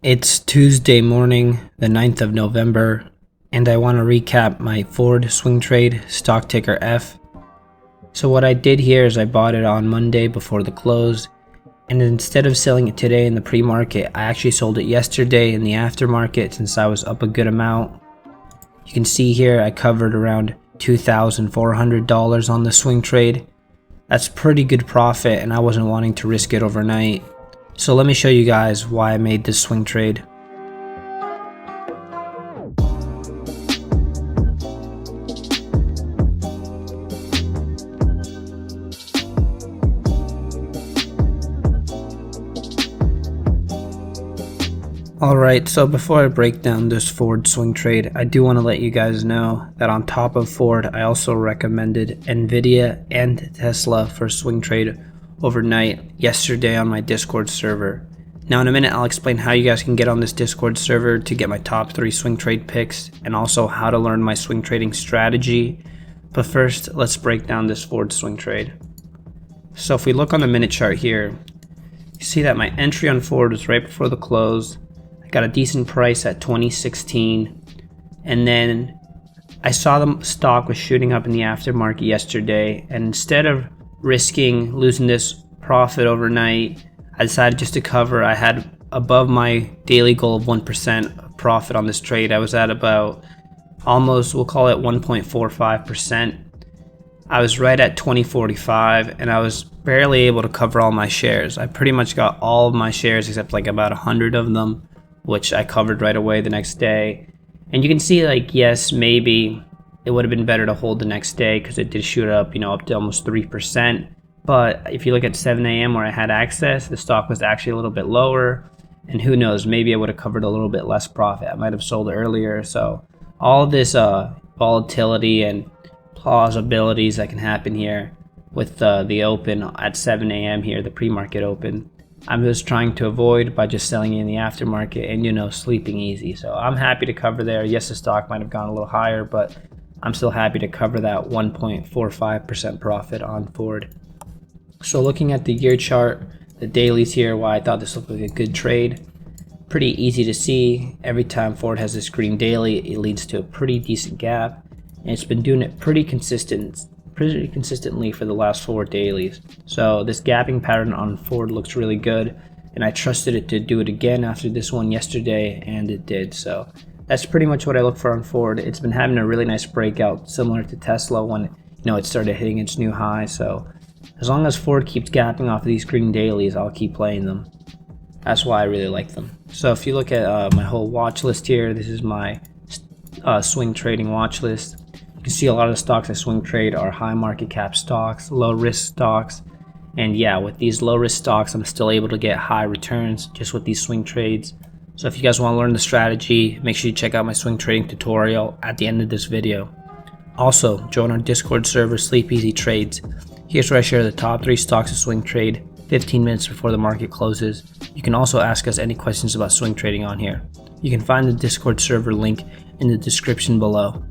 It's Tuesday morning, the 9th of November, and I want to recap my Ford swing trade, stock ticker F. So what I did here is I bought it on Monday before the close, and instead of selling it today in the pre-market, I actually sold it yesterday in the aftermarket since I was up a good amount. You can see here I covered around $2,400 on the swing trade. That's pretty good profit, and I wasn't wanting to risk it overnight. So let me show you guys why I made this swing trade. Alright, so before I break down this Ford swing trade, I do want to let you guys know that on top of Ford, I also recommended Nvidia and Tesla for swing trade overnight yesterday on my Discord server. Now in a minute I'll explain how you guys can get on this Discord server to get my top 3 swing trade picks and also how to learn my swing trading strategy. But first, let's break down this Ford swing trade. So if we look on the minute chart here, you see that my entry on Ford was right before the close. I got a decent price at 2016, and then I saw the stock was shooting up in the aftermarket yesterday, and instead of risking losing this profit overnight, I decided just to cover. I had above my daily goal of 1% profit on this trade. I was at about almost, we'll call it 1.45%. I was right at 2045, and I was barely able to cover all my shares. I pretty much got all of my shares except like about 100 of them, which I covered right away the next day. And you can see, like, yes, maybe it would have been better to hold the next day because it did shoot up, up to almost 3%. But if you look at 7 a.m. where I had access, the stock was actually a little bit lower. And who knows, maybe I would have covered a little bit less profit. I might have sold earlier. So all this volatility and plausibilities that can happen here with the open at 7 a.m. here, the pre-market open, I'm just trying to avoid by just selling in the aftermarket and, sleeping easy. So I'm happy to cover there. Yes, the stock might have gone a little higher, but I'm still happy to cover that 1.45% profit on Ford. So looking at the year chart, the dailies here, why I thought this looked like a good trade. Pretty easy to see. Every time Ford has this green daily, it leads to a pretty decent gap. And it's been doing it pretty consistently for the last 4 dailies. So this gapping pattern on Ford looks really good. And I trusted it to do it again after this one yesterday, and it did. So that's pretty much what I look for on Ford. It's been having a really nice breakout, similar to Tesla when it started hitting its new high. So as long as Ford keeps gapping off of these green dailies, I'll keep playing them. That's why I really like them. So if you look at my whole watch list here, this is my swing trading watch list. You can see a lot of the stocks I swing trade are high market cap stocks, low risk stocks. And yeah, with these low risk stocks, I'm still able to get high returns just with these swing trades. So if you guys want to learn the strategy, make sure you check out my swing trading tutorial at the end of this video. Also, join our Discord server, Sleep Easy Trades. Here's where I share the top 3 stocks to swing trade 15 minutes before the market closes. You can also ask us any questions about swing trading on here. You can find the Discord server link in the description below.